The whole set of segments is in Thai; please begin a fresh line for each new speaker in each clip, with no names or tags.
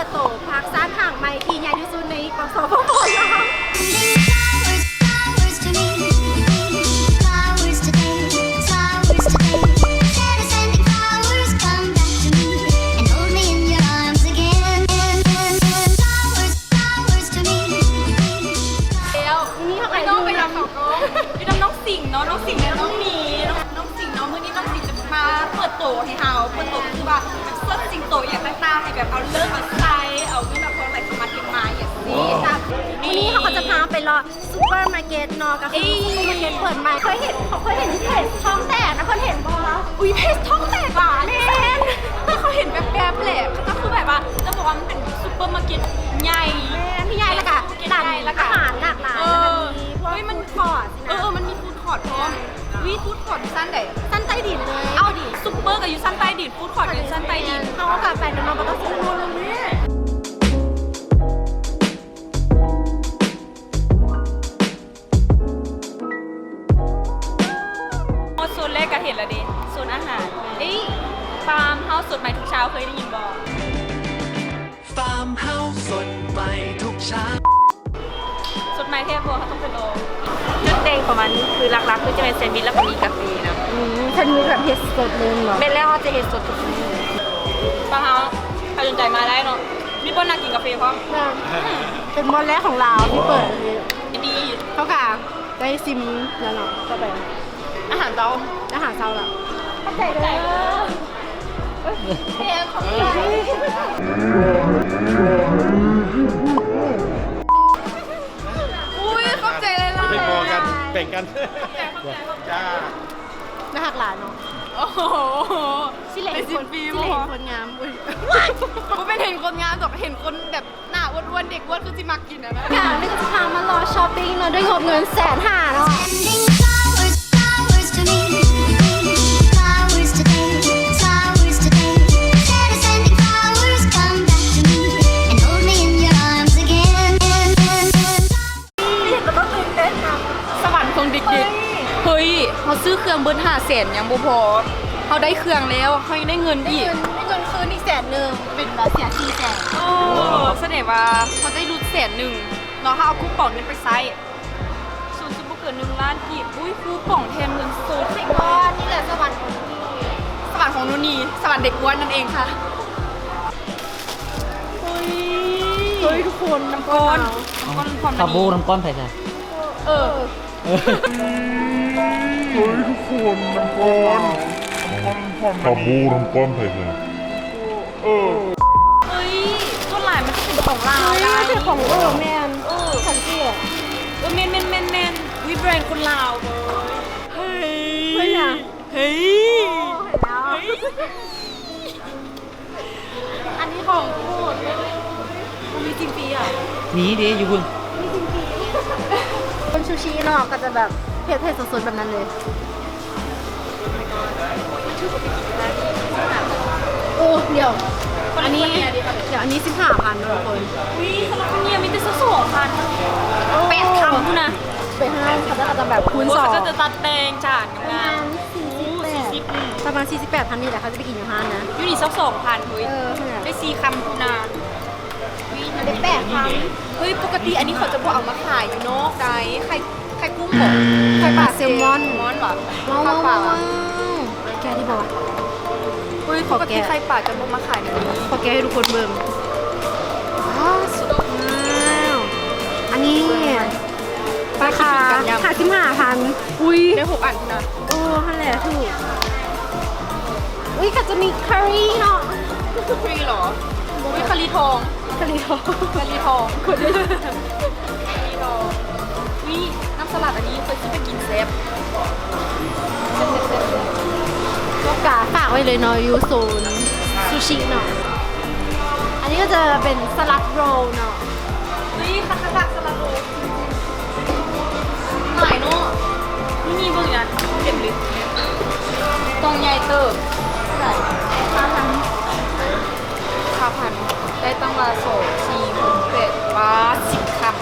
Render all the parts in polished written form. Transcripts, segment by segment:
ดโตพักซ่านห่างไมที่ใหญ่ที่สุดในปากซอยพวกคนนะคะ
พี่น้องสิงเนาะน้องสิงเนี่ยน้องมีน้องสิงเนาะมื้อนี้น้องสิงจะมาเปิดโตให้เฮาเปิดโตคือว่าแบบเสื้อสิงโตอย่างต่างๆให้แบบเอาเลิกเอาไซส์เอาที่แบบพออะไรเข้ามาเก็บมาอย่างนี้จ้ะ
วันนี้เขาก็จะพาไปรอซูเปอร์มาร์เก็ตเนาะก็คือซูเปอร์มาร์เก็ตเปิดใหม่เคยเห็นที่เพจช่องแตกนะเคยเห็นบ่คะ
อุ้ยเพจท้องแตกอ่ะแม่ถ้าเขาเห็นแบบแหละก็คือแบบว่าจะบอกว่ามันเป็นซุปเปอร์มาร์เก็ตใหญ่
พี่ใหญ่แล้วก็หลากอาหารหลากหลายแล้วก็มีพวกมันคอร์ดนะ
มันมีฟู้ดคอร์ทพร้อมวิฟู้ดคอร์ทสั้นไหน
สั้นใต้ดินเลย
เอาดิซุปเปอร์กับยูสั้นใต้ดินฟู้ดคอร์ทยูสั้นใต้ดิน
เขาก็กลับไปเดี๋ยวเราก็ซื้อรู้เลยเนี่ย
โซนแรกก็เห็นแล้วดิโซนอาหารฟาร์มเฮาส์สดใหม่ทุกเช้าเคยได้ยินบ่
ฟาร์มเฮาส์สดใหม่ทุกเช้า
สดใหม่เทพบัวเขาต้องไปลงจุดเด่นของมันคือหลักๆคือจะเป็นแซนด์วิชแล้วก็มีกาแฟนะ
ฉันมีแบบเห็ดสดเลยเหรอ
เป็นแล้วจะเห็นสดทุกมื้อฟาร์มเฮาส์ใครสนใจมาได้เนาะมีป้นนักกินกาแฟพร้อม
เป็นมอลแรกของเราที่เปิดเลย
ดี
เขาค่ะได้ซิมแล้วเนาะก็ไป
อาหารเจ้า
อาหารเช้าละเข้าใจเลย
เทพของอุ้ยเข้าใจเลยล่ะ
ไม่พอกันแบ่งกันจ้า
น่าหักหลานเนาะ
โอ้โห
สิเหล่
เป็น
ค
สิบ
น
ปี
สิ
มั้
เหล่
ง
คนงามอุ้ย
ก็เป็นเห็นคนงานแบบเห็นคนแบบหน้าอ้วนๆเด็กอ้วนคือจิมักกินอะนะ
ค่ะไม่จะพามารอช้อปปิ้งเนาะด้วยงบเงิน150,000เนาะ
Flowers to me, flowers today, flowers today. Instead of sending flowers, come back to me and hold me in your arms again.
แล้วก็ตื่นเต้นค่ะ
สวรรค์ของเด็กๆเฮ้ยเขาซื้อเครื่องเบิร์น500,000ยังบ่พอเขาได้เครื่องแล้วเขายังได้เงินอีก
ได้เงินคืนอีก100,000เป็นแบบเสีย400,000
โอ้แสดงว่าเขาได้รุด100,000เนาะเขาเอาคูปองนั้นไปใช้ส่วนซุปเปอร์เกิน1 ล้านกีบอุ้ยคูปองแทนเงินสด
ไม่ก็นี่แหละสวรรค์ของพี่
สวรรค์ของนูนีสวรรค์เด็กอ้วนนั่นเองค่ะเฮ้ยทุกคนน้ำก้อนความ
คาบูน้ำก้อนไผ่ใช่
เออ
คาบูน้ำก้อนไผ่เลย
เฮ้ยต้นหลายมันจะเป็นของเรา
นี่
ได้
เป็นของแมนสังเกต
เมนวิแบรนด์คนลาวเลยเฮ้ย
เฮ้ยอะ
เฮ้ย
อันนี้ของพูด
มันมีจริงปีอ่ะ
มีดีอยู่คุณ
คนชูชีเนาะก็จะแบบเผ็ดสดๆแบบนั้นเลยโอ้เดี๋ยวอันนี้15,000ทุกคน
วิสำหรับคนเนี่ยมีแต่สัก2,000เป็ดทำกูนะ
ไปห้างเขาจะแบบคูณ
เขา
2
ก็จะตัดแต่งจานงาม
ประมาณ48,000นี่แหละเขาจะไปกินอยู่ห้างนะ
ยูนิสัก2,000เฮ้ย
เนี่ย
ได้4 คำกูนะ
ได้8,000
เฮ้ยปกติอันนี้เขาจะบอกเอามาขายอยู่เนาะไก่ไข่กุ้งบอกไข่ปลา
แซลมอน
มอนเหรอ
ว้าว
ปลา
แกที่บอก
เฮ้ยปกติไข่ปลาจะบอกมาขายแบบนี้
ขอแกให้ทุกคนเบิ่งว้าวสุดว้าวอันนี้ราคา55,000อุ้ย
ได้6 อันนะ
โอ้นั่นแหละถูกอุ้ยก็จะมีคารีเนาะ
ฟรีเหรอวิคารีทอง
คารีทอง
คารีทองคนเดียวคารีทองวิน้ำสลัดอันนี้เคยซื้อไปกินเซฟ
ก็กาฝากไว้เลยเนาะยูโซนซูชิเนาะอันนี้ก็จะเป็นสลัดโรลเนาะ
วิคาคาดักสลัดโรหน่อยเนาะนี่มีเบิ่งนะเก็บลิสตองใหญ่เติบ5,000ได้ตั้งมา2 4 6 8ว้า10 คำ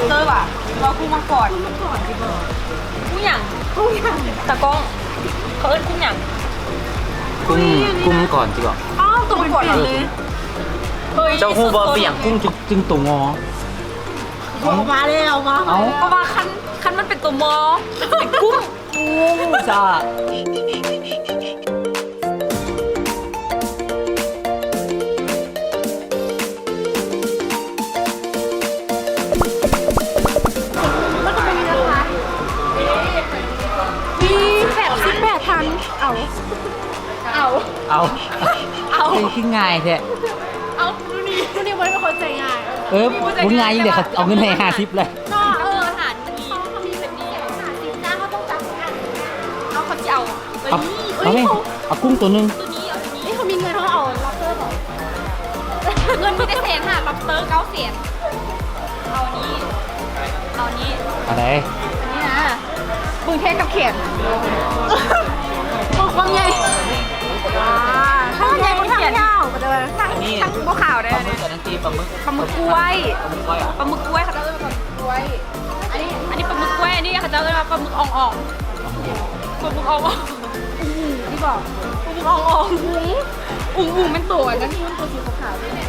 เตอร์ว่ะเรากุ้งมาก่อนกุ้งอย่างตะกล้องเขาเอิ้นกุ้งอย่าง
กุ้งก่อนจิก่อน
อ้าวตัวมันก่อนเลยเฮ้ย
เจ้าฮูบอเปียงกุ้งจึงตัวงอ
เอามาเลยเอามา
เอา
เพราะว่าคันมันเป็นตัวมอเป็นกุ้ง
จ้า
แล้วก็เป็นราคามี88,000เอา
เอาขึ้นง่ายแท้
ดูนี่มันเป็นคนใจง่าย
บุญง่ายยิ่งเดี๋ยวเขาเอาเงินให้50เลย
ก็
ฐานมันมี
เขามีแบบนี้50จ้าเขาต้องจับอัน
เอาเขาจะเอา
เอาไหมเอากุ้งตัวนึง
ตัวนี้เอาตัวนี้
นี่เขามีเงินเขาเอาล็อกเกอร์เหรอ
เงินมีแต่100,000ค่ะล็อบสเตอร์900,000เอาอันนี้เอาอันนี้
อะไร
อันนี้นะบึงเทศกับเขียน
บอกว่าไงถ้าใหญ่คนทำยาวก็จะ
ทั้งบัวขาวได้
ปลาหมึ
เนี่
ก
ย
กับน้ำจิ้มปลาหมึก
ปลาหมึกกล้วย
ปลาหมึกก้อยอ่ะ
ปลาหมึกกล้วยเขาจะเรียกว่าปลาหมึกกล้วยอันนี้ปลาหมึกกล้วยอันนี้เขาจะเรียกว่าปลาหมึกอ่องปลาหมึกอ่องที่บอกปลาหมึกอ่องอุ้งเป็นตัวนะที่มันตัวสีขาวๆด้วยเนี่ย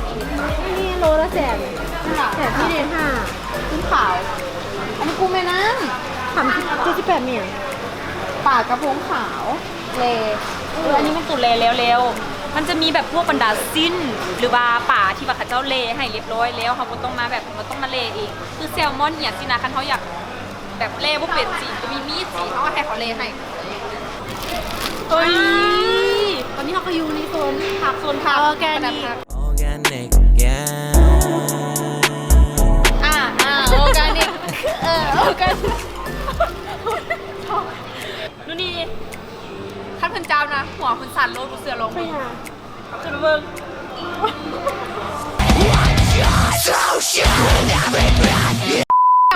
นี่โลละแสนแต่ที่เดนห้า
กุ้งขาวอันนี้กุ้งแม่น้
78เนี่ย
ำปลากระพงขาวเลอันนี้มันตุ่นเลแล้วมันจะมีแบบพวกบรรดาสิ้นหรือว่าป่าที่ว่าเขาเจ้าเลให้เรียบร้อยแล้วเขาก็ต้องมาแบบมันต้องมาเลเองคือแซลมอนเนี่ยสินะคันเขาอยากแบบเล่พวกเป็ดสีก็มีมีดสีเขาก็ให้เขาเลให้เฮ้ย
ตอนนี้เขาก็อยู่ในโซนผัก
ส่วนผัก
ออร์แกนิก
Organic, yeah.
ออร์แกนิกออร์แกนิกดูนี่ท่านเพิ่นเจ้านะหัวคุณสั่นโลดเสือลง
ไม่หา
เอาขึ้นมาเบิ่ง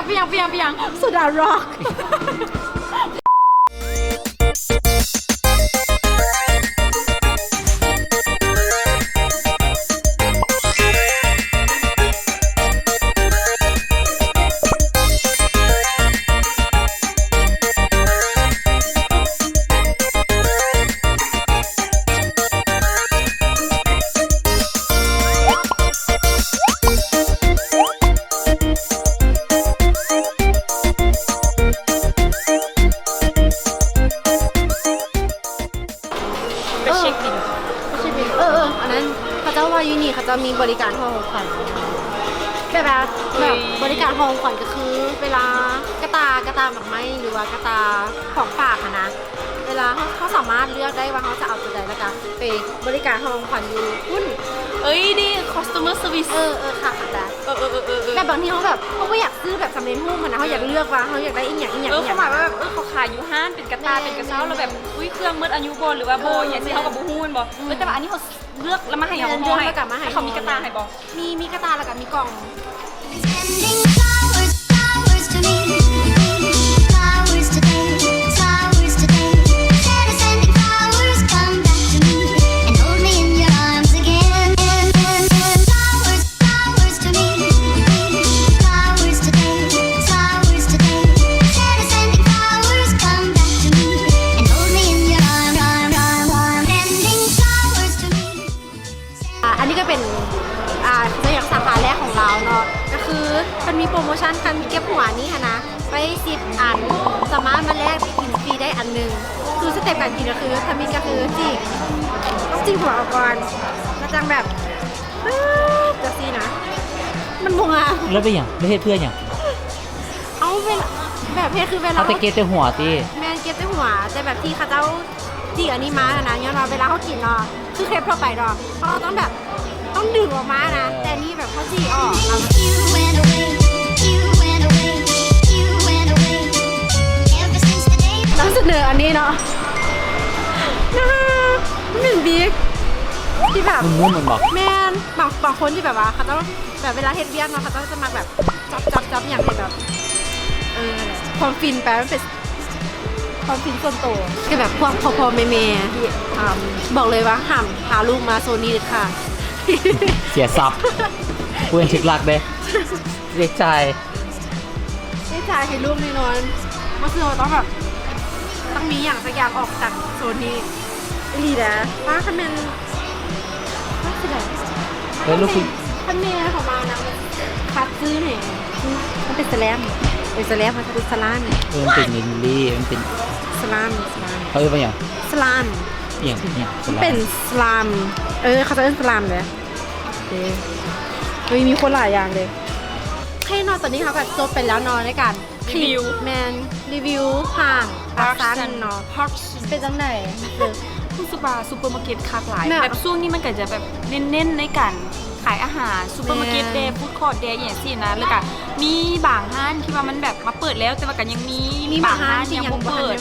เปียง
โซดาร็อก
ไปเช็คบิน
ไม่ใช่เป็นอันนั้นเขาเจ้าว่ายูนี่เขาจะมีบริการห้องขวัญแบบบริการห้องขวัญก็คือ เวลากระตหมักไม้หรือว่ากระตาของฝากอะนะเวลาเขาสามารถเลือกได้ว่าเขาจะเอาตัวใดแล้วก็ไปบริการห้องขวัญอยู่หุ้น
เอ้ยนี่ customer service
ค่ะแต่
เออ
แต่บางทีเขาแบบเขาก็อยากซื้อแบบสำเร็จรูปมันนะเขาอยากเลือกว่าเขาอยากได้อีกอย่าง
เขาหมายว่าแบบเขาขายอยู่ห้านเป็นกระตาเป็นกระเช้าแล้วแบบอุ้ยเครื่องมืดอายุบหรือว่าโบอย่างที่เขากับบูฮูนบแต่ว่าอันนี้เขาเลือกแล้วมาให้เขาให้เขามีกระตาให้บอก
มีกระตาแล้วก็มีกล่อง
Sending flowers, flowers to me. Flowers today, flowers today. Instead of sending flowers, come back to me and hold me in your arms again. Flowers, flowers to me. Flowers today, flowers today. Instead of sending flowers, come back to me and hold me in your arms. Sending flowers to me.
อันนี้ก็เป็นตัวอย่างสาขาแรกของเราเนาะก็คือมันมีโปรโมชั่นการเก็บหัวนี่ค่ะนะไป10 อันสามารถมาแลกกินฟรีได้อันหนึงคือสเต็ปการกินก็คือทำมินก็คือจีกต้องจีกหัวออกก่อนแล้วจังแบบจะซีนะมันบงอ่ะ
แล้วเป็นอย่างไม่ใช่เพื่อนอย่าง
เอาเวลาแบบเพศคือเวลา
เอาแต่เกตแต่หัวตี
แมนเก็บได้หัวแต่แบบที่เขาเจ้าจีกอันนี้มาอะนะเนี่ยเราเวลาเขากินเนาะคือเครปทั่วไปเนาะเขาต้องแบบต้องดึงออกมานะแต่นี่แบบเขาจีกออกเรา
You went away, you went away, you went away. Ever since the day
นำเสนออันนี้เนาะนะคะหนึ่งบิ๊กที่แบบ
มันมันบอก
แมนบางคนที่แบบว่าเขาต้องแบบเวลาเฮ็ดเวียกเนาะเขาต้องจะมาแบบจับอย่างเป็นแบบนั่นแหละความฟินแปลมันเป็นความฟินส่วนตัวคือแบบพวกพอๆแม่ๆที่บอกเลยว่าห้ามพาลูกมาโซนนี้เด็ดขาด
เสียทรัพย์กูยังถึกหลักเด้เรียกใจ
จ่ายให้ลูกแน่นอนมาซื้อเราต้องแบบต้องมีอย่างสักอย่างออกจากโซนนี้อีหลีนะว่าคันแมนว่าสิไหน
เฮ้ยลูกคุณ
คันแมนของมานะมันคัดซื้อเนี่ยมันเป็นสแลมเป็นสแลมมันเป็นสลาม
มันเป็นลินลี่มันเป็น
สลาม
เขาเรียกว่าอย่าง
สลาม
อย่างเนี่ย
มันเป็นสลามเขาจะเอิ้นสลามเลยโอเคเฮ้ยมีคนหลายอย่างเลยโอเคนอนตอนนี้เขาแบบจบไปแล้วนอนในการ
รีวิว
แมนรีวิวห่างอาซันเนาะ
ฮอต
เป็นจังไหน
รู้สึกว่าซูเปอร์มาร์เก็ตคักหลาย
แม่
แบบช่วงนี้มันก็จะแบบเน้นๆในการขายอาหารซูเปอร์มาร์เก็ตเดย์ฟู้ดคอร์ทเดย์อย่างสี่นะแล้วก็มีบางห้างที่ว่ามันแบบมาเปิดแล้วแต่ว่ากันยังมีบางห้างยังบ่เปิด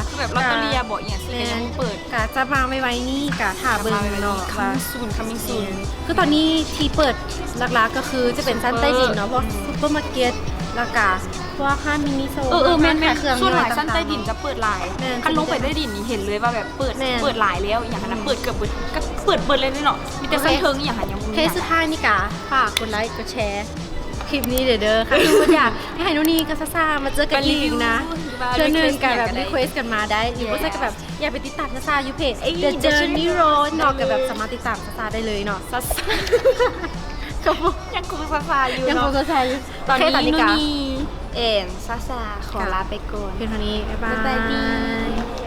คือแบบลอตเตอรี่บอกอย่างสี่ก็ยังบ่เปิด
กะจะมาไม่ไว้นี่กะถาเบิ่งเนาะ
คัมซูนคัมมิ่งซูน
คือตอนนี้ที่เปิดหลักๆก็คือจะเป็นชั้นใต้ดินเนาะพวกซุปเปอร์มาร์เก็ตแล้วก็พวกห้างมินิโซน
แม่น
ขายเครื่อง
ส่วนหลาย
ต่งๆ
ชั้นใต้ดินจะเปิดหลาย
แม่น
คันลงไปใต้ดินนี่เห็นเลยว่าแบบเปิด
แม่น
เปิดหลายแล้วอย่างนั้นนะเปิดเกือบเบิดก็เปิดเลยเนาะมีแต่ชั้นเทิงอย่างนั้นยังบ่มี
เคสสุดท้ายนี่กะฝากกดไลค์กดแชร์คลิปนี้เด้อค่ะทุกคนอยากให้ไฮโนนี่กับซ่าๆมาเจอกันอีกนะเชิญหนึ่งกันแบบรีเควสกันมาได้หรือว่าจะแบบอยากไปติดตามซ่าๆยูเพจ The Journey Road เนาะกับแบบสามารถติดตามซ่าๆได้เลยเนาะซ่าๆครับผม
ยังคงซาซาอยู่
ยังค
เนาะ
งซ่าๆอยู่
ตอน
โเค
นี้
กะ
นู่นนี่เอ็นซาซาขอลาไปก่อน
เพียงเท่านี้บ๊ายบาย
บ๊ายบาย